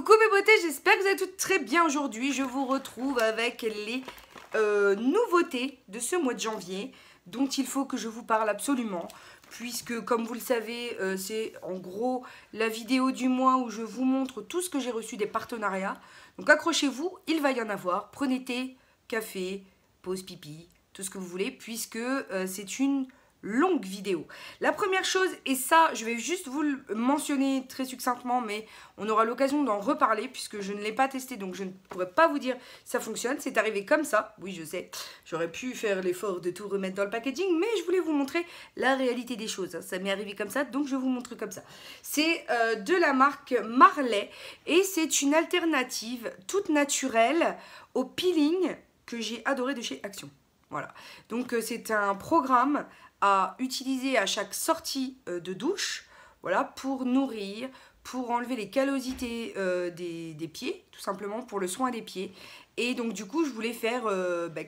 Coucou mes beautés, j'espère que vous allez toutes très bien aujourd'hui. Je vous retrouve avec les nouveautés de ce mois de janvier dont il faut que je vous parle absolument. Puisque comme vous le savez, c'est en gros la vidéo du mois où je vous montre tout ce que j'ai reçu des partenariats. Donc accrochez-vous, il va y en avoir. Prenez thé, café, pause pipi, tout ce que vous voulez puisque c'est une longue vidéo. La première chose, et ça je vais juste vous le mentionner très succinctement, mais on aura l'occasion d'en reparler puisque je ne l'ai pas testé, donc je ne pourrais pas vous dire si ça fonctionne. C'est arrivé comme ça, oui je sais, j'aurais pu faire l'effort de tout remettre dans le packaging, mais je voulais vous montrer la réalité des choses. Ça m'est arrivé comme ça, donc je vous montre comme ça. C'est de la marque Marley et c'est une alternative toute naturelle au peeling que j'ai adoré de chez Action. Voilà, donc c'est un programme à utiliser à chaque sortie de douche, voilà, pour nourrir, pour enlever les callosités des pieds, tout simplement pour le soin des pieds. Et donc du coup je voulais faire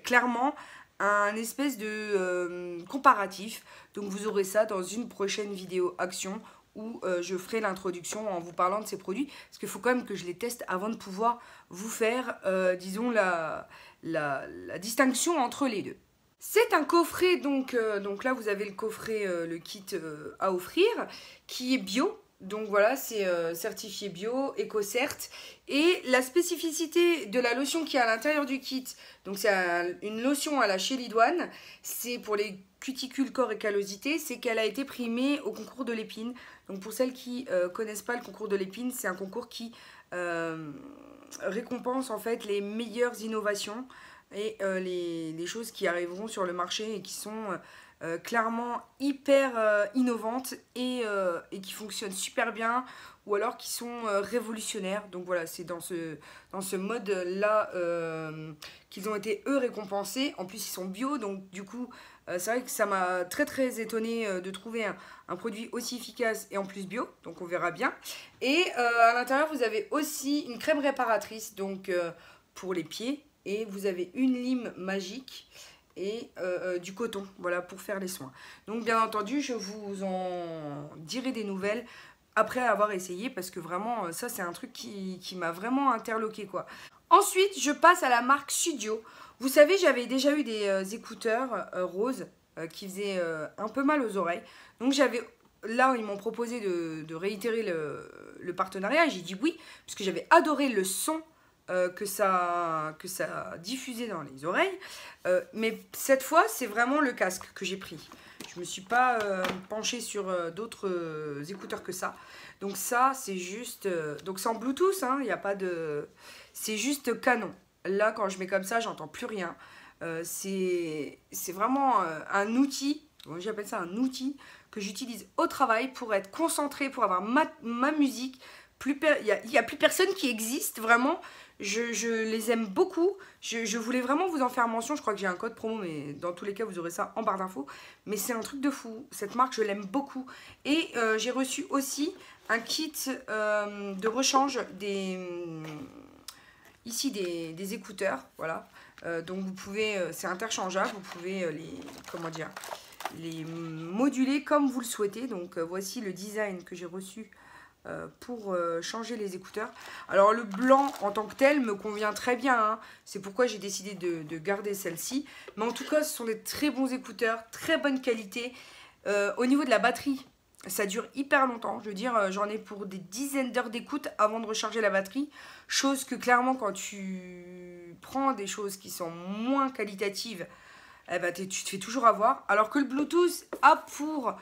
clairement un espèce de comparatif. Donc vous aurez ça dans une prochaine vidéo Action où je ferai l'introduction en vous parlant de ces produits, parce qu'il faut quand même que je les teste avant de pouvoir vous faire, disons, la distinction entre les deux. C'est un coffret, donc là vous avez le coffret, le kit à offrir, qui est bio. Donc voilà, c'est certifié bio, EcoCert. Et la spécificité de la lotion qui est à l'intérieur du kit, donc c'est une lotion à la chélidoine, c'est pour les cuticules, corps et callosités, c'est qu'elle a été primée au concours de l'épine. Donc pour celles qui connaissent pas le concours de l'épine, c'est un concours qui récompense en fait les meilleures innovations et les choses qui arriveront sur le marché et qui sont clairement hyper innovantes et qui fonctionnent super bien, ou alors qui sont révolutionnaires. Donc voilà, c'est dans ce mode-là qu'ils ont été eux récompensés. En plus ils sont bio, donc du coup c'est vrai que ça m'a très étonnée de trouver un produit aussi efficace et en plus bio, donc on verra bien. Et à l'intérieur vous avez aussi une crème réparatrice, donc pour les pieds. Et vous avez une lime magique et du coton, voilà, pour faire les soins. Donc bien entendu, je vous en dirai des nouvelles après avoir essayé, parce que vraiment, ça c'est un truc qui m'a vraiment interloqué, quoi. Ensuite, je passe à la marque Sudio. Vous savez, j'avais déjà eu des écouteurs roses qui faisaient un peu mal aux oreilles. Donc là, ils m'ont proposé de réitérer le partenariat et j'ai dit oui, parce que j'avais adoré le son que ça diffusait dans les oreilles. Mais cette fois, c'est vraiment le casque que j'ai pris. Je ne me suis pas penchée sur d'autres écouteurs que ça. Donc ça, c'est juste... donc c'est en Bluetooth, hein, y a pas de... C'est juste canon. Là, quand je mets comme ça, j'entends plus rien. C'est vraiment un outil, j'appelle ça un outil, que j'utilise au travail pour être concentrée, pour avoir ma musique. Il n'y a plus personne qui existe, vraiment. Je les aime beaucoup. Je voulais vraiment vous en faire mention. Je crois que j'ai un code promo, mais dans tous les cas, vous aurez ça en barre d'infos. Mais c'est un truc de fou. Cette marque, je l'aime beaucoup. Et j'ai reçu aussi un kit de rechange ici des écouteurs. Voilà. Donc vous pouvez, c'est interchangeable. Vous pouvez les moduler comme vous le souhaitez. Donc voici le design que j'ai reçu pour changer les écouteurs. Alors le blanc en tant que tel me convient très bien, hein. C'est pourquoi j'ai décidé de garder celle-ci. Mais en tout cas, ce sont des très bons écouteurs, très bonne qualité. Au niveau de la batterie, ça dure hyper longtemps. Je veux dire, j'en ai pour des dizaines d'heures d'écoute avant de recharger la batterie. Chose que clairement, quand tu prends des choses qui sont moins qualitatives, eh ben, tu te fais toujours avoir. Alors que le Bluetooth a pour...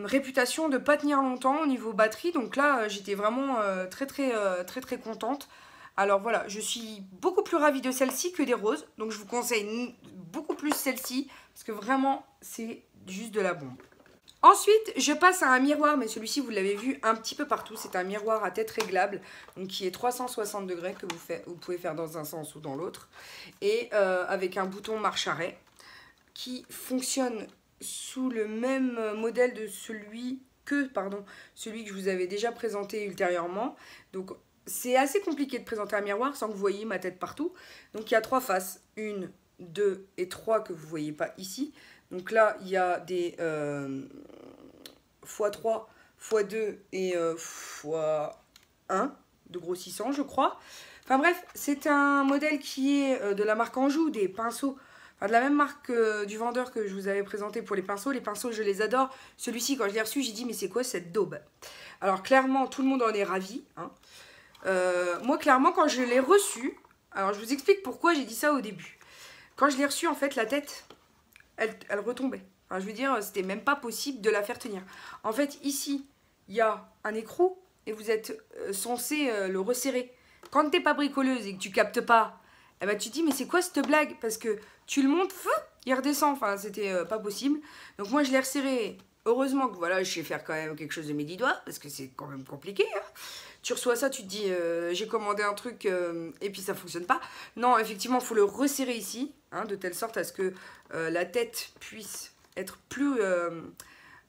réputation de pas tenir longtemps au niveau batterie. Donc là, j'étais vraiment très contente. Alors voilà, je suis beaucoup plus ravie de celle-ci que des roses. Donc je vous conseille beaucoup plus celle-ci, parce que vraiment, c'est juste de la bombe. Ensuite, je passe à un miroir, mais celui-ci, vous l'avez vu un petit peu partout. C'est un miroir à tête réglable, donc qui est 360 degrés, que vous pouvez faire dans un sens ou dans l'autre. Et avec un bouton marche-arrêt qui fonctionne sous le même modèle de celui que je vous avais déjà présenté ultérieurement. Donc c'est assez compliqué de présenter un miroir sans que vous voyez ma tête partout. Donc il y a 3 faces, 1, 2 et 3 que vous ne voyez pas ici. Donc là il y a des x3 x2 et x1 de grossissant, je crois. Enfin bref, c'est un modèle qui est de la marque Anjou, des pinceaux, enfin de la même marque du vendeur que je vous avais présenté pour les pinceaux. Les pinceaux, je les adore. Celui-ci, quand je l'ai reçu, j'ai dit, mais c'est quoi cette daube? Alors clairement, tout le monde en est ravi. Hein. Moi, clairement, quand je l'ai reçu, alors je vous explique pourquoi j'ai dit ça au début. Quand je l'ai reçu, en fait, la tête, elle retombait. Enfin, je veux dire, c'était même pas possible de la faire tenir. En fait, ici, il y a un écrou et vous êtes censé le resserrer. Quand t'es pas bricoleuse et que tu captes pas, eh ben, tu te dis, mais c'est quoi cette blague? Parce que tu le montes, il redescend. Enfin, c'était pas possible. Donc moi, je l'ai resserré. Heureusement que voilà, je sais faire quand même quelque chose de mes 10 doigts, parce que c'est quand même compliqué. Hein. Tu reçois ça, tu te dis, j'ai commandé un truc et puis ça fonctionne pas. Non, effectivement, il faut le resserrer ici, hein, de telle sorte à ce que la tête puisse être plus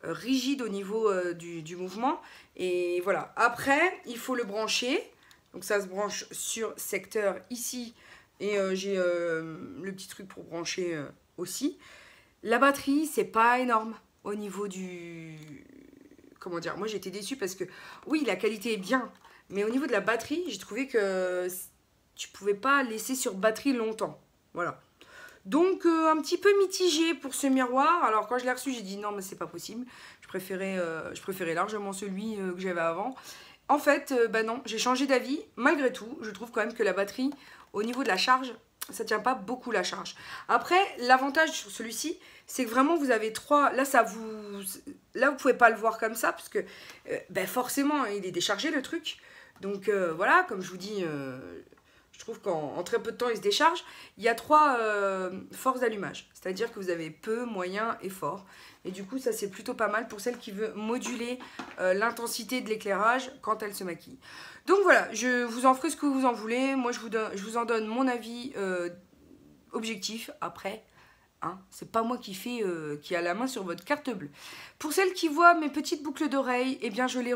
rigide au niveau du mouvement. Et voilà. Après, il faut le brancher. Donc ça se branche sur secteur ici. Et j'ai le petit truc pour brancher aussi. La batterie, c'est pas énorme au niveau du... Comment dire? Moi, j'étais déçue parce que, oui, la qualité est bien. Mais au niveau de la batterie, j'ai trouvé que tu pouvais pas laisser sur batterie longtemps. Voilà. Donc, un petit peu mitigé pour ce miroir. Alors, quand je l'ai reçu, j'ai dit non, mais c'est pas possible. Je préférais largement celui que j'avais avant. En fait, bah non, j'ai changé d'avis. Malgré tout, je trouve quand même que la batterie, au niveau de la charge, ça tient pas beaucoup la charge. Après, l'avantage sur celui-ci, c'est que vraiment vous avez trois... Là, vous pouvez pas le voir comme ça, parce que ben forcément, il est déchargé le truc. Donc voilà, comme je vous dis, je trouve qu'en très peu de temps, il se décharge. Il y a trois forces d'allumage. C'est-à-dire que vous avez peu, moyen et fort. Et du coup, ça, c'est plutôt pas mal pour celle qui veut moduler l'intensité de l'éclairage quand elle se maquille. Donc voilà, je vous en ferai ce que vous en voulez. Moi, je vous en donne mon avis objectif. Après, hein, c'est pas moi qui a la main sur votre carte bleue. Pour celles qui voient mes petites boucles d'oreilles, eh bien, je les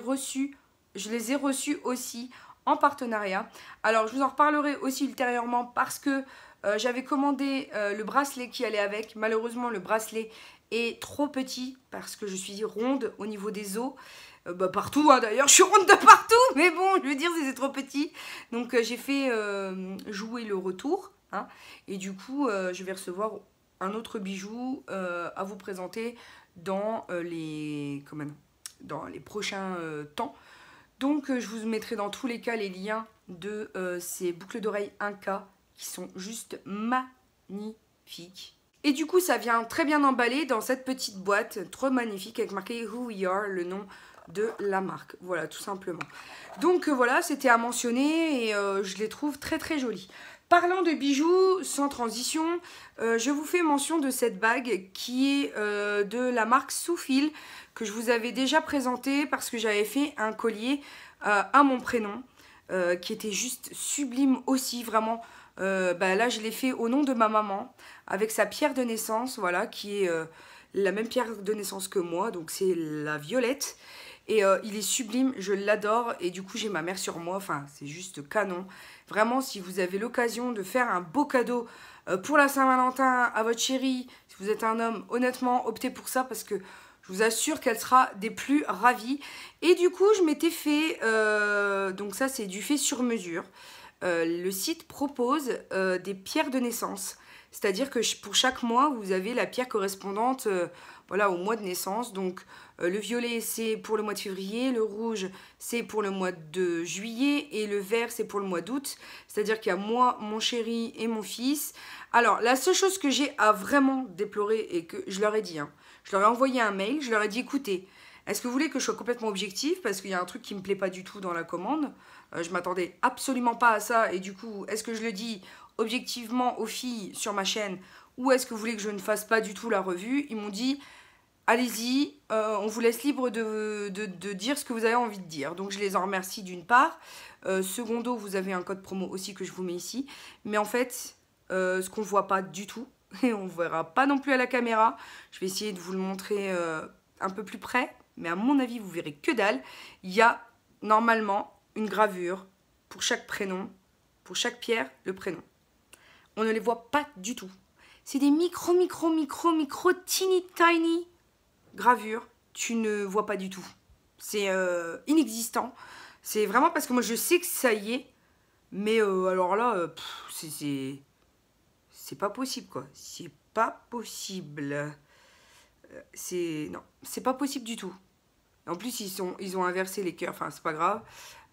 ai reçues aussi en partenariat. Alors, je vous en reparlerai aussi ultérieurement parce que j'avais commandé le bracelet qui allait avec. Malheureusement, le bracelet est trop petit parce que je suis ronde au niveau des os. Partout, hein, d'ailleurs, je suis ronde de partout, mais bon, je veux dire, c'est trop petit. Donc, j'ai fait jouer le retour. Hein, et du coup, je vais recevoir un autre bijou à vous présenter dans les prochains temps. Donc, je vous mettrai dans tous les cas les liens de ces boucles d'oreilles 1K qui sont juste magnifiques. Et du coup, ça vient très bien emballé dans cette petite boîte, trop magnifique, avec marqué Who We Are, le nom de la marque. Voilà, tout simplement. Donc, voilà, c'était à mentionner et je les trouve très très jolis. Parlant de bijoux, sans transition, je vous fais mention de cette bague qui est de la marque Soufil, que je vous avais déjà présenté parce que j'avais fait un collier à mon prénom, qui était juste sublime aussi, vraiment. Là, je l'ai fait au nom de ma maman, avec sa pierre de naissance, voilà, qui est la même pierre de naissance que moi, donc c'est la violette. Et il est sublime, je l'adore, et du coup j'ai ma mère sur moi, enfin c'est juste canon. Vraiment, si vous avez l'occasion de faire un beau cadeau pour la Saint-Valentin à votre chérie, si vous êtes un homme, honnêtement, optez pour ça parce que je vous assure qu'elle sera des plus ravies. Et du coup, je m'étais fait, donc ça c'est du fait sur mesure. Le site propose des pierres de naissance. C'est-à-dire que pour chaque mois, vous avez la pierre correspondante voilà, au mois de naissance. Donc le violet, c'est pour le mois de février, le rouge, c'est pour le mois de juillet et le vert, c'est pour le mois d'août. C'est-à-dire qu'il y a moi, mon chéri et mon fils. Alors, la seule chose que j'ai à vraiment déplorer et que je leur ai dit, hein, je leur ai envoyé un mail, je leur ai dit, écoutez, est-ce que vous voulez que je sois complètement objective? Parce qu'il y a un truc qui ne me plaît pas du tout dans la commande. Je m'attendais absolument pas à ça. Et du coup, est-ce que je le dis objectivement aux filles sur ma chaîne ou est-ce que vous voulez que je ne fasse pas du tout la revue? Ils m'ont dit, allez-y, on vous laisse libre de dire ce que vous avez envie de dire. Donc, je les en remercie d'une part. Secondo, vous avez un code promo aussi que je vous mets ici. Mais en fait, ce qu'on ne voit pas du tout, et on ne verra pas non plus à la caméra, je vais essayer de vous le montrer un peu plus près. Mais à mon avis, vous verrez que dalle. Il y a normalement une gravure pour chaque prénom, pour chaque pierre, le prénom. On ne les voit pas du tout. C'est des micro, tiny gravures. Tu ne vois pas du tout. c'est inexistant. C'est vraiment parce que moi je sais que ça y est, mais alors là, c'est pas possible quoi. C'est pas possible. Non, c'est pas possible du tout. En plus, ils ont inversé les cœurs, enfin, c'est pas grave.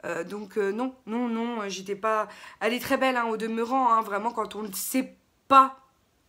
Non, j'étais pas... Elle est très belle, hein, au demeurant, hein, vraiment, quand on ne sait pas,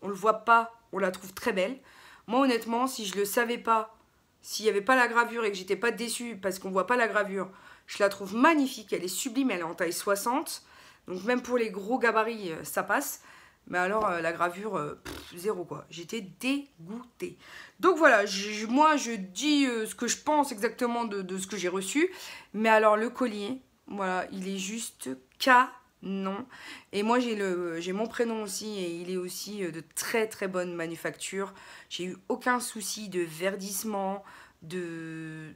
on le voit pas, on la trouve très belle. Moi, honnêtement, si je le savais pas, s'il n'y avait pas la gravure et que j'étais pas déçue parce qu'on voit pas la gravure, je la trouve magnifique, elle est sublime, elle est en taille 60. Donc même pour les gros gabarits, ça passe. Mais alors, la gravure, zéro quoi. J'étais dégoûtée. Donc voilà, moi je dis ce que je pense exactement de ce que j'ai reçu. Mais alors le collier, voilà, il est juste canon. Et moi j'ai mon prénom aussi et il est aussi de très très bonne manufacture. J'ai eu aucun souci de verdissement, de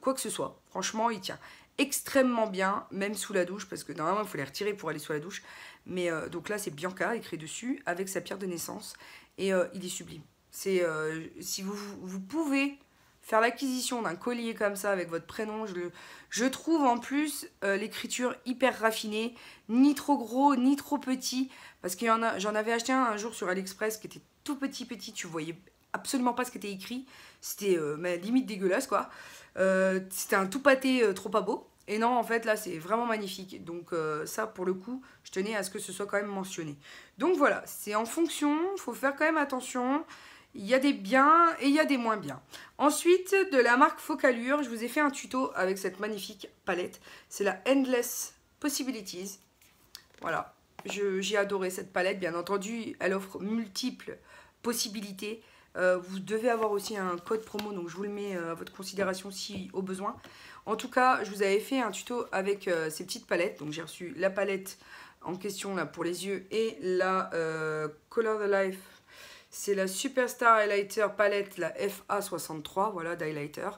quoi que ce soit. Franchement, il tient extrêmement bien, même sous la douche, parce que normalement il faut les retirer pour aller sous la douche. Mais donc là c'est Bianca écrit dessus avec sa pierre de naissance et il est sublime. C'est si vous pouvez faire l'acquisition d'un collier comme ça avec votre prénom, je trouve en plus l'écriture hyper raffinée, ni trop gros ni trop petit, parce qu'il y en a, j'en avais acheté un jour sur AliExpress qui était tout petit, tu voyais absolument pas ce qui était écrit, c'était limite dégueulasse quoi. C'était un tout pâté trop pas beau. Et non, en fait, là, c'est vraiment magnifique. Donc ça, pour le coup, je tenais à ce que ce soit quand même mentionné. Donc voilà, c'est en fonction, il faut faire quand même attention. Il y a des biens et il y a des moins bien. Ensuite, de la marque Focalure, je vous ai fait un tuto avec cette magnifique palette. C'est la Endless Possibilities. Voilà, j'ai adoré cette palette. Bien entendu, elle offre multiples possibilités. Vous devez avoir aussi un code promo, donc je vous le mets à votre considération si au besoin. En tout cas, je vous avais fait un tuto avec ces petites palettes. Donc j'ai reçu la palette en question là pour les yeux et la Color the Life. C'est la Superstar Highlighter palette, la FA63, voilà, d'highlighter.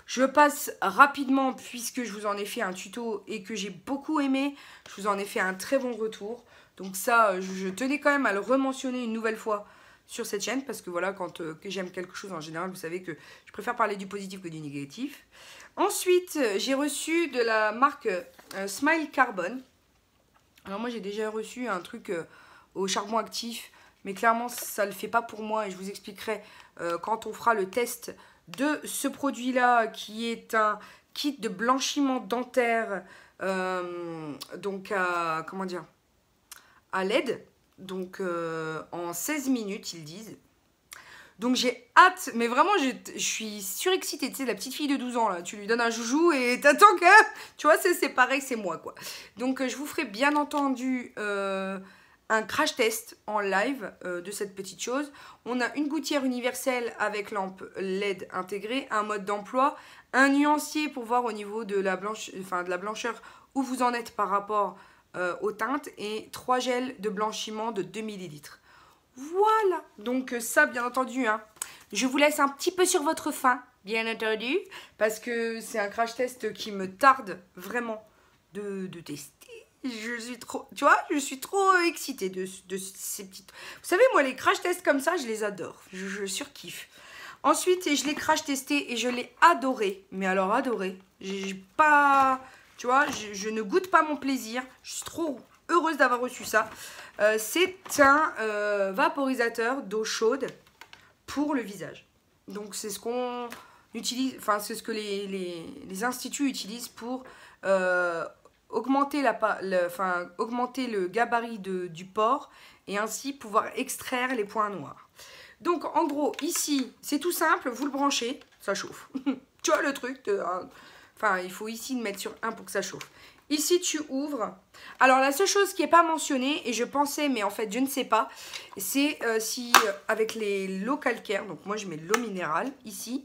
Je passe rapidement puisque je vous en ai fait un tuto et que j'ai beaucoup aimé. Je vous en ai fait un très bon retour. Donc ça, je tenais quand même à le rementionner une nouvelle fois sur cette chaîne parce que voilà, quand que j'aime quelque chose en général, vous savez que je préfère parler du positif que du négatif. Ensuite, j'ai reçu de la marque Smile Carbon. Alors moi, j'ai déjà reçu un truc au charbon actif, mais clairement, ça ne le fait pas pour moi et je vous expliquerai quand on fera le test de ce produit-là qui est un kit de blanchiment dentaire, donc à, comment dire, à LED. Donc en 16 minutes, ils disent. Donc j'ai hâte, mais vraiment je suis surexcitée, tu sais, la petite fille de 12 ans, là, tu lui donnes un joujou et t'attends que, tu vois, c'est pareil, c'est moi, quoi. Donc je vous ferai bien entendu un crash test en live de cette petite chose. On a une gouttière universelle avec lampe LED intégrée, un mode d'emploi, un nuancier pour voir au niveau de la blancheur où vous en êtes par rapport aux teintes et 3 gels de blanchiment de 2 ml. Voilà, donc ça bien entendu, hein, je vous laisse un petit peu sur votre faim, bien entendu, parce que c'est un crash test qui me tarde vraiment de tester. Je suis trop, tu vois, je suis trop excitée de ces petites... Vous savez, moi, les crash tests comme ça, je les adore, je surkiffe. Ensuite, je l'ai crash testé et je l'ai adoré, mais alors adoré. J'ai pas... Tu vois, je ne goûte pas mon plaisir, je suis trop heureuse d'avoir reçu ça. C'est un vaporisateur d'eau chaude pour le visage. Donc c'est ce qu'on utilise, enfin c'est ce que les instituts utilisent pour augmenter, augmenter le gabarit du pore et ainsi pouvoir extraire les points noirs. Donc en gros ici c'est tout simple, vous le branchez, ça chauffe. Tu vois le truc, enfin il faut ici le mettre sur 1 pour que ça chauffe. Ici, tu ouvres. Alors, la seule chose qui n'est pas mentionnée, et je pensais, mais en fait, je ne sais pas, c'est si, avec l'eau calcaire, donc moi, je mets de l'eau minérale, ici.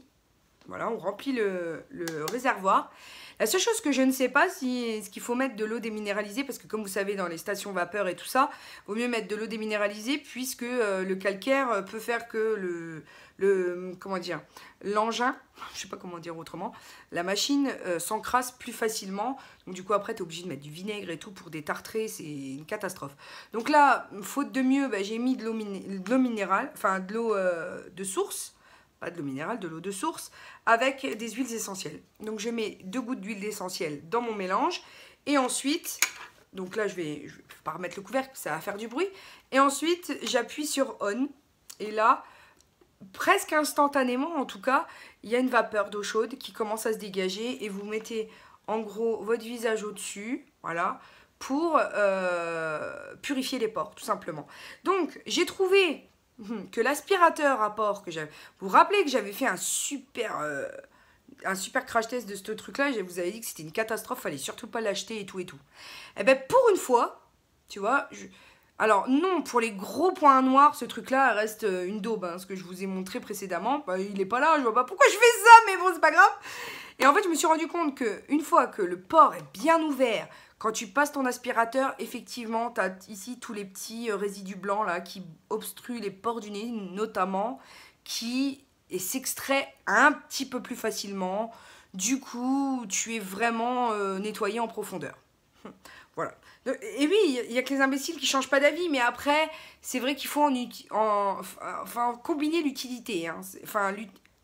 Voilà, on remplit le réservoir. La seule chose que je ne sais pas, c'est ce qu'il faut mettre de l'eau déminéralisée, parce que comme vous savez, dans les stations vapeur et tout ça, il vaut mieux mettre de l'eau déminéralisée, puisque le calcaire peut faire que comment dire, l'engin, je sais pas comment dire autrement, la machine s'encrasse plus facilement. Donc du coup après tu es obligé de mettre du vinaigre et tout pour détartrer, c'est une catastrophe. Donc là, faute de mieux, bah, j'ai mis de l'eau minérale, enfin de l'eau de source pas de l'eau minérale, de l'eau de source, avec des huiles essentielles. Donc je mets 2 gouttes d'huile essentielle dans mon mélange. Et ensuite, donc là je vais pas remettre le couvercle, ça va faire du bruit. Et ensuite, j'appuie sur on. Et là, presque instantanément en tout cas, il y a une vapeur d'eau chaude qui commence à se dégager. Et vous mettez en gros votre visage au-dessus, voilà, pour purifier les pores, tout simplement. Donc, j'ai trouvé que l'aspirateur à pores que j'avais... Vous vous rappelez que j'avais fait un super crash test de ce truc-là, je vous avais dit que c'était une catastrophe, fallait surtout pas l'acheter et tout et tout. Et bien, pour une fois, tu vois... Alors, non, pour les gros points noirs, ce truc-là reste une daube, hein, ce que je vous ai montré précédemment. Bah, il est pas là, je vois pas pourquoi je fais ça, mais bon, c'est pas grave. Et en fait, je me suis rendu compte qu'une fois que le pore est bien ouvert, quand tu passes ton aspirateur, effectivement, tu as ici tous les petits résidus blancs là, qui obstruent les pores du nez, notamment, et s'extrait un petit peu plus facilement. Du coup, tu es vraiment nettoyé en profondeur. Voilà. Et oui, il n'y a que les imbéciles qui ne changent pas d'avis, mais après, c'est vrai qu'il faut combiner l'utilité. Hein.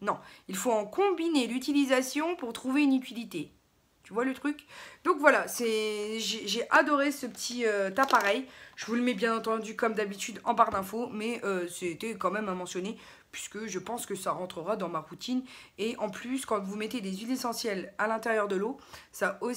Non, il faut en combiner l'utilisation pour trouver une utilité. Tu vois le truc? Donc voilà, j'ai adoré ce petit appareil. Je vous le mets bien entendu comme d'habitude en barre d'infos, mais c'était quand même à mentionner puisque je pense que ça rentrera dans ma routine. Et en plus, quand vous mettez des huiles essentielles à l'intérieur de l'eau, ça vous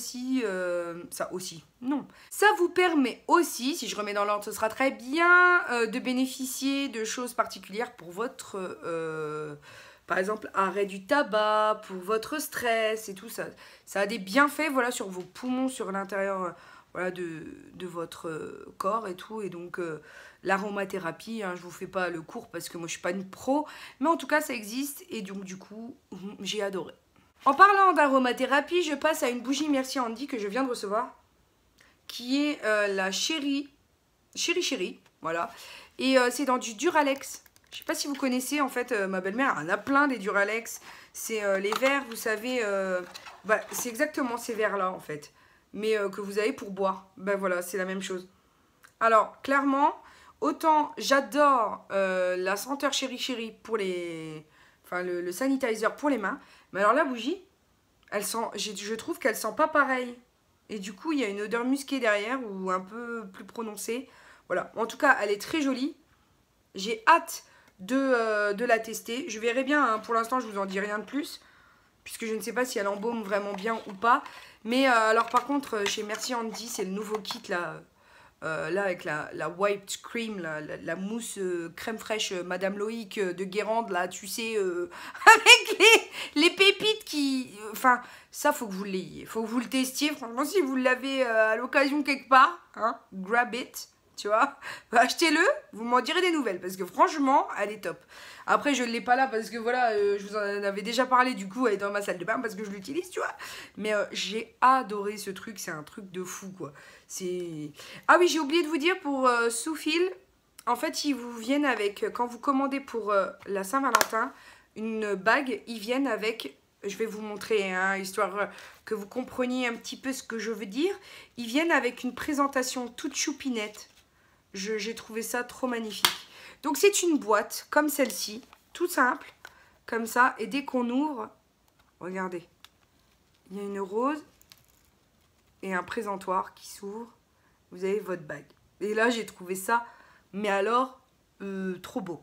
permet aussi, si je remets dans l'ordre, ce sera très bien, de bénéficier de choses particulières pour votre... par exemple, arrêt du tabac, pour votre stress et tout ça. Ça a des bienfaits, voilà, sur vos poumons, sur l'intérieur voilà, de votre corps et tout. Et donc, l'aromathérapie, hein, je vous fais pas le cours parce que moi, je suis pas une pro. Mais en tout cas, ça existe et donc, du coup, j'ai adoré. En parlant d'aromathérapie, je passe à une bougie Merci Andy que je viens de recevoir. Qui est la Chéri, voilà. Et c'est dans du Duralex. Je sais pas si vous connaissez, en fait, ma belle-mère en a plein des Duralex. C'est les verres, vous savez, c'est exactement ces verres-là, en fait. Mais que vous avez pour boire. Ben voilà, c'est la même chose. Alors, clairement, autant j'adore la senteur Chéri pour les... Enfin, le sanitizer pour les mains. Mais alors, la bougie, elle sent, je trouve qu'elle sent pas pareil. Et du coup, il y a une odeur musquée derrière ou un peu plus prononcée. Voilà, en tout cas, elle est très jolie. J'ai hâte de la tester. Je verrai bien, hein. Pour l'instant je vous en dis rien de plus, puisque je ne sais pas si elle embaume vraiment bien ou pas. Mais alors par contre, chez Merci Andy, c'est le nouveau kit là, là avec la whipped cream, la mousse crème fraîche Madame Loïc de Guérande, là, tu sais, avec les pépites qui... Enfin, ça, faut que vous l'ayez, faut que vous le testiez. Franchement, si vous l'avez à l'occasion quelque part, hein, grab it. Tu vois, achetez-le, vous m'en direz des nouvelles parce que franchement, elle est top. Après, je ne l'ai pas là parce que voilà, je vous en avais déjà parlé, du coup, elle est dans ma salle de bain parce que je l'utilise, tu vois. Mais j'ai adoré ce truc, c'est un truc de fou, quoi. Ah oui, j'ai oublié de vous dire pour Soufil, en fait, ils vous viennent avec, quand vous commandez pour la Saint-Valentin, une bague, ils viennent avec... Je vais vous montrer, hein, histoire que vous compreniez un petit peu ce que je veux dire. Ils viennent avec une présentation toute choupinette. J'ai trouvé ça trop magnifique. Donc c'est une boîte comme celle-ci, tout simple, comme ça. Et dès qu'on ouvre, regardez, il y a une rose et un présentoir qui s'ouvre. Vous avez votre bague. Et là, j'ai trouvé ça, mais alors, trop beau.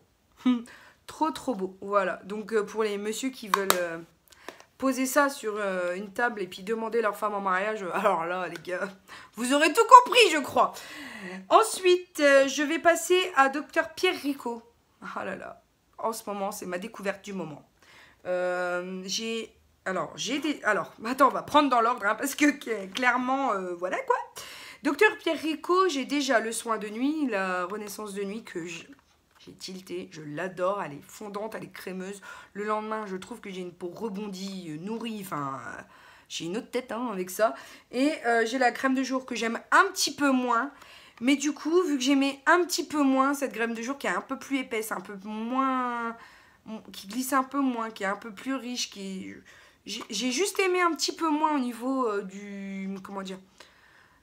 trop beau. Voilà, donc pour les messieurs qui veulent... poser ça sur une table et puis demander leur femme en mariage, alors là, les gars, vous aurez tout compris, je crois. Ensuite, je vais passer à Dr Pierre Rico. Ah là là, en ce moment, c'est ma découverte du moment. Alors, attends, on va prendre dans l'ordre, hein, parce que clairement, voilà quoi. Dr Pierre Rico, j'ai déjà le soin de nuit, la renaissance de nuit que j'ai tilté, je l'adore, elle est fondante, elle est crémeuse. Le lendemain, je trouve que j'ai une peau rebondie, nourrie, enfin, j'ai une autre tête hein, avec ça. Et j'ai la crème de jour que j'aime un petit peu moins. Mais du coup, vu que j'aimais un petit peu moins cette crème de jour qui est un peu plus épaisse, un peu moins... qui glisse un peu moins, qui est un peu plus riche, j'ai juste aimé un petit peu moins au niveau du... comment dire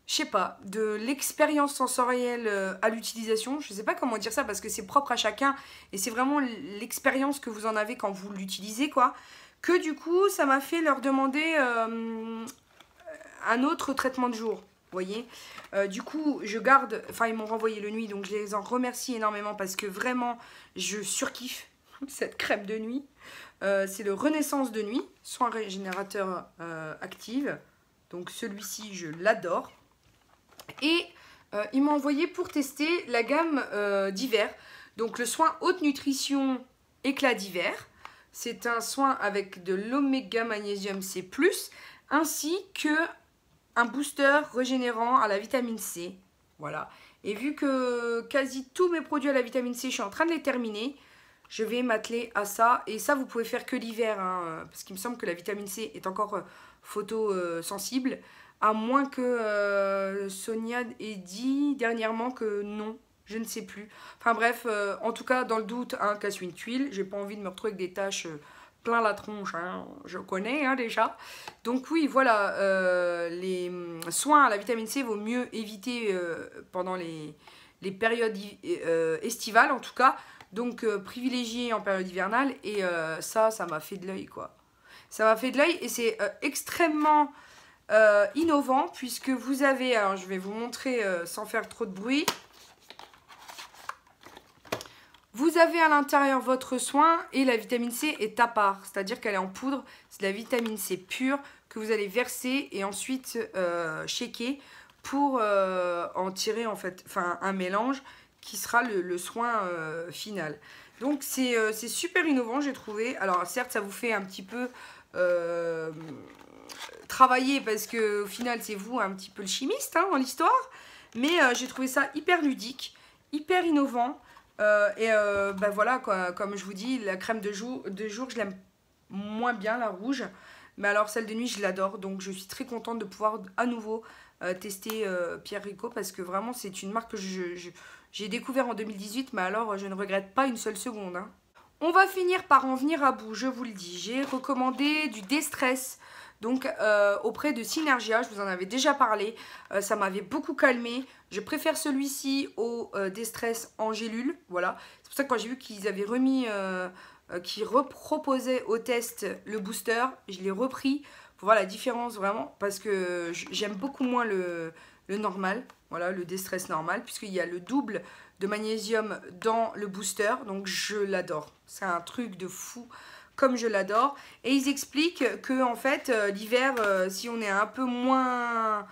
je sais pas, de l'expérience sensorielle à l'utilisation. Je sais pas comment dire ça parce que c'est propre à chacun et c'est vraiment l'expérience que vous en avez quand vous l'utilisez, quoi. Que du coup, ça m'a fait leur demander un autre traitement de jour. Vous voyez, du coup, je garde, enfin, ils m'ont renvoyé le nuit, donc je les en remercie énormément parce que vraiment, je surkiffe cette crème de nuit. C'est le Renaissance de nuit, soin régénérateur active. Donc celui-ci, je l'adore. Et ils m'ont envoyé pour tester la gamme d'hiver. Donc le soin haute nutrition éclat d'hiver. C'est un soin avec de l'oméga magnésium C+, ainsi que un booster régénérant à la vitamine C. Voilà. Et vu que quasi tous mes produits à la vitamine C, je suis en train de les terminer, je vais m'atteler à ça. Et ça, vous pouvez faire que l'hiver, hein, parce qu'il me semble que la vitamine C est encore photosensible. À moins que Sonia ait dit dernièrement que non, je ne sais plus. Enfin bref, en tout cas, dans le doute, hein, casse une tuile. J'ai pas envie de me retrouver avec des taches plein la tronche, hein, je connais hein, déjà. Donc oui, voilà, les soins à la vitamine C vaut mieux éviter pendant les périodes estivales en tout cas. Donc privilégier en période hivernale et ça m'a fait de l'œil quoi. Ça m'a fait de l'œil et c'est extrêmement innovant puisque vous avez, alors je vais vous montrer sans faire trop de bruit. Vous avez à l'intérieur votre soin et la vitamine C est à part, c'est-à-dire qu'elle est en poudre, c'est de la vitamine C pure que vous allez verser et ensuite shaker pour en tirer en fait, enfin un mélange qui sera le soin final. Donc c'est super innovant j'ai trouvé. Alors certes ça vous fait un petit peu travailler parce que au final c'est vous un petit peu le chimiste hein, dans l'histoire, mais j'ai trouvé ça hyper ludique, hyper innovant. Bah voilà quoi, comme je vous dis, la crème de jour je l'aime moins bien, la rouge, mais alors celle de nuit je l'adore, donc je suis très contente de pouvoir à nouveau tester Pierre Rico parce que vraiment c'est une marque que j'ai découvert en 2018, mais alors je ne regrette pas une seule seconde hein. On va finir par en venir à bout, je vous le dis. J'ai recommandé du Destress donc auprès de Synergia, je vous en avais déjà parlé, ça m'avait beaucoup calmé. Je préfère celui-ci au Destress en gélule, voilà. C'est pour ça que quand j'ai vu qu'ils avaient remis, qu'ils reproposaient au test le booster, je l'ai repris pour voir la différence vraiment, parce que j'aime beaucoup moins le normal, voilà, le Destress normal, puisqu'il y a le double de magnésium dans le booster, donc je l'adore. C'est un truc de fou, comme je l'adore. Et ils expliquent que en fait, l'hiver, si on est un peu moins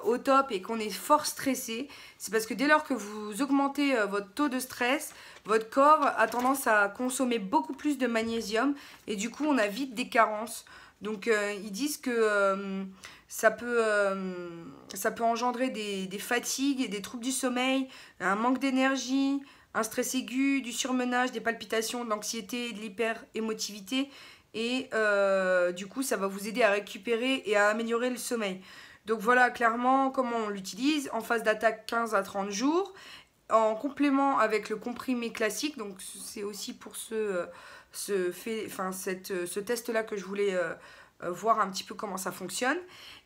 au top et qu'on est fort stressé, c'est parce que dès lors que vous augmentez votre taux de stress, votre corps a tendance à consommer beaucoup plus de magnésium et du coup on a vite des carences. Donc ils disent que ça peut engendrer des fatigues, des troubles du sommeil, un manque d'énergie, un stress aigu, du surmenage, des palpitations, de l'anxiété, de l'hyper-émotivité. Et du coup, ça va vous aider à récupérer et à améliorer le sommeil. Donc voilà clairement comment on l'utilise. En phase d'attaque 15 à 30 jours. En complément avec le comprimé classique. Donc c'est aussi pour ce test-là que je voulais voir un petit peu comment ça fonctionne.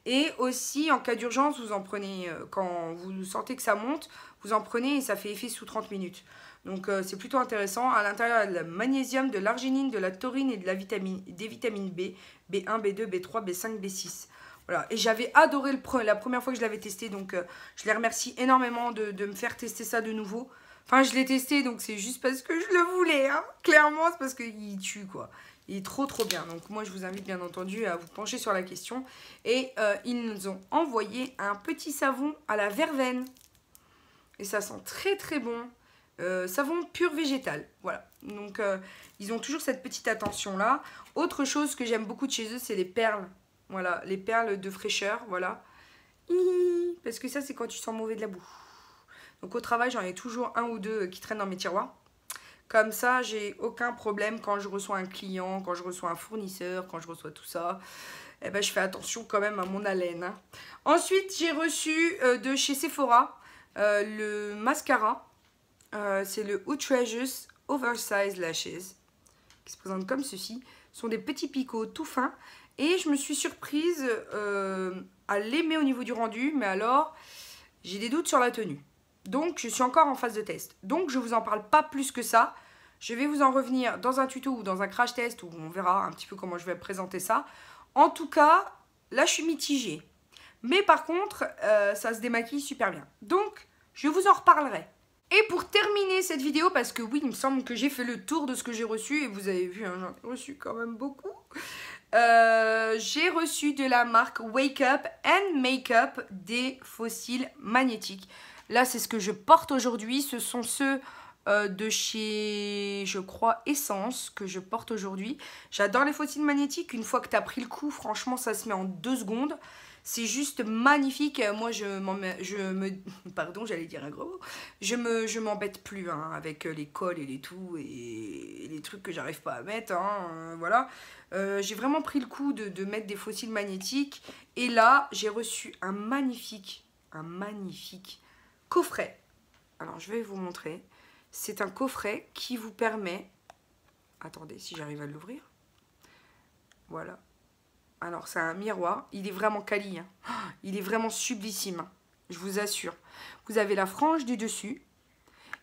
Et aussi en cas d'urgence, vous en prenez quand vous sentez que ça monte, vous en prenez et ça fait effet sous 30 minutes. Donc c'est plutôt intéressant. À l'intérieur, il y a le magnésium, de l'arginine, de la taurine et des vitamines B, B1, B2, B3, B5, B6. Voilà. Et j'avais adoré la première fois que je l'avais testé, donc je les remercie énormément de me faire tester ça de nouveau. Enfin, je l'ai testé, donc c'est juste parce que je le voulais, hein. Clairement, c'est parce qu'il tue, quoi. Il est trop bien. Donc moi, je vous invite bien entendu à vous pencher sur la question. Et ils nous ont envoyé un petit savon à la verveine. Et ça sent très bon. Savon pur végétal. Voilà. Donc ils ont toujours cette petite attention-là. Autre chose que j'aime beaucoup de chez eux, c'est les perles. Voilà, les perles de fraîcheur, voilà. Parce que ça, c'est quand tu sens mauvais de la boue. Donc au travail, j'en ai toujours un ou deux qui traînent dans mes tiroirs. Comme ça, j'ai aucun problème quand je reçois un client, quand je reçois un fournisseur, quand je reçois tout ça. Eh ben, je fais attention quand même à mon haleine. Hein. Ensuite, j'ai reçu de chez Sephora le mascara. C'est le Outrageous Oversized Lashes, qui se présente comme ceci. Ce sont des petits picots tout fins. Et je me suis surprise à l'aimer au niveau du rendu, mais alors j'ai des doutes sur la tenue. Donc je suis encore en phase de test. Donc je vous en parle pas plus que ça. Je vais vous en revenir dans un tuto ou dans un crash test où on verra un petit peu comment je vais présenter ça. En tout cas, là je suis mitigée. Mais par contre, ça se démaquille super bien. Donc je vous en reparlerai. Et pour terminer cette vidéo, parce que oui, il me semble que j'ai fait le tour de ce que j'ai reçu, et vous avez vu, hein, j'en ai reçu quand même beaucoup. J'ai reçu de la marque Wake Up and Makeup des fossiles magnétiques. Là, c'est ce que je porte aujourd'hui. Ce sont ceux de chez, je crois, Essence que je porte aujourd'hui. J'adore les fossiles magnétiques. Une fois que tu as pris le coup, franchement, ça se met en 2 secondes. C'est juste magnifique. Moi, pardon, j'allais dire un gros mot. Je m'embête plus hein, avec les cols et les tout et les trucs que j'arrive pas à mettre. Hein, voilà. J'ai vraiment pris le coup de mettre des fossiles magnétiques. Et là, j'ai reçu un magnifique coffret. Alors, je vais vous montrer. C'est un coffret qui vous permet... Attendez, si j'arrive à l'ouvrir. Voilà. Alors, c'est un miroir. Il est vraiment quali. Hein. Il est vraiment sublissime. Hein. Je vous assure. Vous avez la frange du dessus.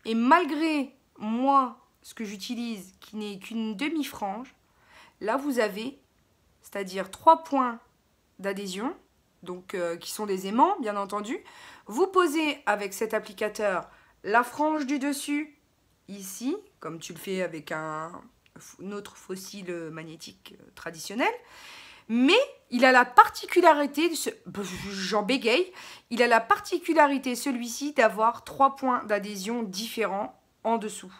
Et malgré moi, ce que j'utilise, qui n'est qu'une demi-frange, là, vous avez, c'est-à-dire 3 points d'adhésion, donc qui sont des aimants, bien entendu. Vous posez avec cet applicateur la frange du dessus, ici, comme tu le fais avec un autre fossile magnétique traditionnel. Mais il a la particularité, j'en bégaye, il a la particularité celui-ci d'avoir 3 points d'adhésion différents en dessous.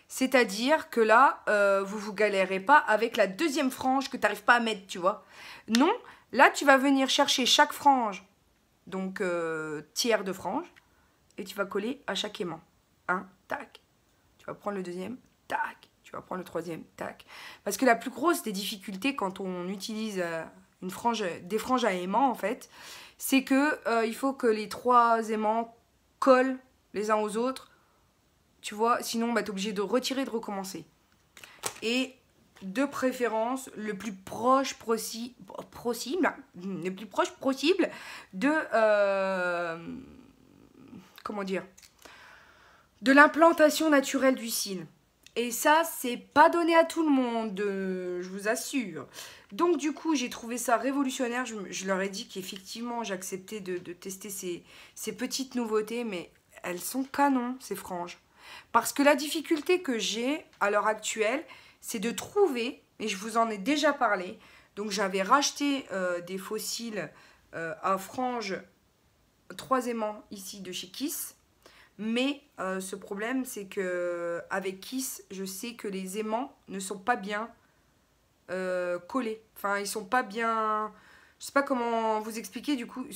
C'est-à-dire que là, vous galérez pas avec la deuxième frange que tu n'arrives pas à mettre, tu vois. Non, là tu vas venir chercher chaque frange, donc tiers de frange, et tu vas coller à chaque aimant. Un, tac. Tu vas prendre le deuxième, tac. Tu vas prendre le troisième, tac. Parce que la plus grosse des difficultés quand on utilise des franges à aimants, en fait, c'est que il faut que les 3 aimants collent les uns aux autres. Tu vois, sinon, bah, tu es obligé de retirer et de recommencer. Et de préférence, le plus proche possible de... comment dire, de l'implantation naturelle du cil. Et ça, c'est pas donné à tout le monde, je vous assure. Donc du coup, j'ai trouvé ça révolutionnaire. Je leur ai dit qu'effectivement, j'acceptais de tester ces petites nouveautés, mais elles sont canon, ces franges. Parce que la difficulté que j'ai à l'heure actuelle, c'est de trouver, et je vous en ai déjà parlé, donc j'avais racheté des fossiles à franges 3 aimants ici de chez Kiss. Mais ce problème, c'est que avec Kiss, je sais que les aimants ne sont pas bien collés. Enfin, ils sont pas bien... Je sais pas comment vous expliquer, du coup.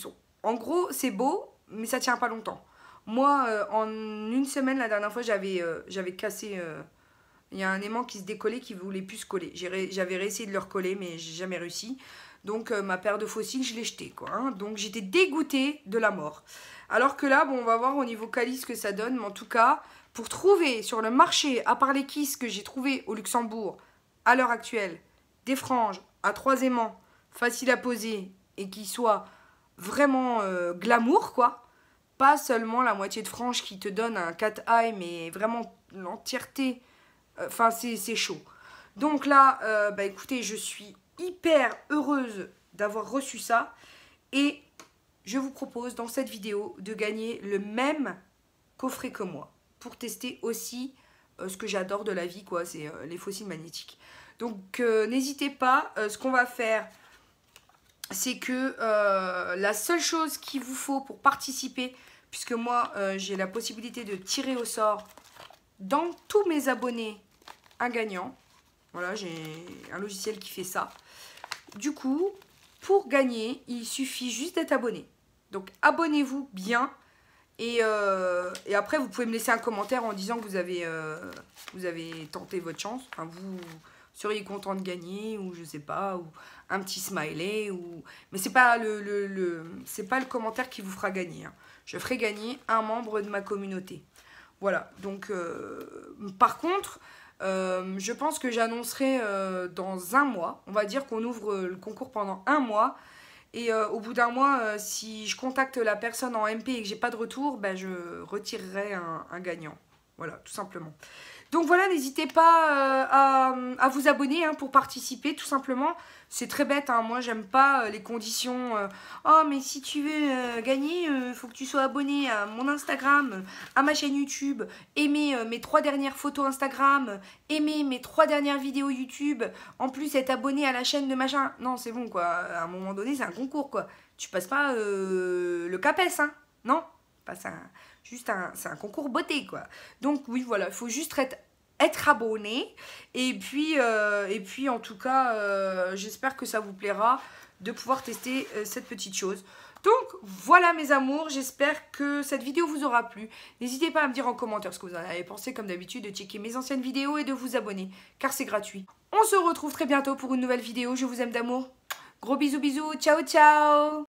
En gros, c'est beau, mais ça tient pas longtemps. Moi, en une semaine, la dernière fois, j'avais cassé... Il y a un aimant qui se décollait, qui voulait plus se coller. J'avais réessayé de le recoller, mais j'ai jamais réussi. Donc, ma paire de fossiles, je l'ai jetée, quoi. Hein. Donc, j'étais dégoûtée de la mort. Alors que là, bon, on va voir au niveau quali ce que ça donne. Mais en tout cas, pour trouver sur le marché, à part les Kiss que j'ai trouvé au Luxembourg, à l'heure actuelle, des franges à 3 aimants, faciles à poser et qui soient vraiment glamour, quoi. Pas seulement la moitié de frange qui te donne un cat eye, mais vraiment l'entièreté. Enfin, c'est chaud. Donc là, bah écoutez, je suis hyper heureuse d'avoir reçu ça. Et je vous propose dans cette vidéo de gagner le même coffret que moi. Pour tester aussi ce que j'adore de la vie, quoi, c'est les fossiles magnétiques. Donc n'hésitez pas, ce qu'on va faire, c'est que la seule chose qu'il vous faut pour participer, puisque moi j'ai la possibilité de tirer au sort dans tous mes abonnés un gagnant. Voilà, j'ai un logiciel qui fait ça. Du coup, pour gagner, il suffit juste d'être abonné. Donc abonnez-vous bien. Et après, vous pouvez me laisser un commentaire en disant que vous avez tenté votre chance. Enfin, vous seriez content de gagner, ou je sais pas, ou un petit smiley. Mais c'est pas c'est pas le commentaire qui vous fera gagner. Hein. Je ferai gagner un membre de ma communauté. Voilà, donc par contre, Je pense que j'annoncerai dans un mois. On va dire qu'on ouvre le concours pendant un mois. Et au bout d'un mois, si je contacte la personne en MP et que j'ai pas de retour, ben, je retirerai un gagnant. Voilà, tout simplement. Donc voilà, n'hésitez pas à vous abonner hein, pour participer, tout simplement. C'est très bête, hein. Moi j'aime pas les conditions. Oh, mais si tu veux gagner, il faut que tu sois abonné à mon Instagram, à ma chaîne YouTube, aimer mes 3 dernières photos Instagram, aimer mes 3 dernières vidéos YouTube, en plus être abonné à la chaîne de machin. Non, c'est bon quoi, à un moment donné, c'est un concours quoi. Tu passes pas le CAPES, hein. Non, pas ça. C'est un concours beauté quoi. Donc oui voilà, il faut juste être abonné et puis en tout cas j'espère que ça vous plaira de pouvoir tester cette petite chose. Donc voilà mes amours, j'espère que cette vidéo vous aura plu. N'hésitez pas à me dire en commentaire ce que vous en avez pensé, comme d'habitude, de checker mes anciennes vidéos et de vous abonner car c'est gratuit. On se retrouve très bientôt pour une nouvelle vidéo, je vous aime d'amour. Gros bisous bisous, ciao ciao.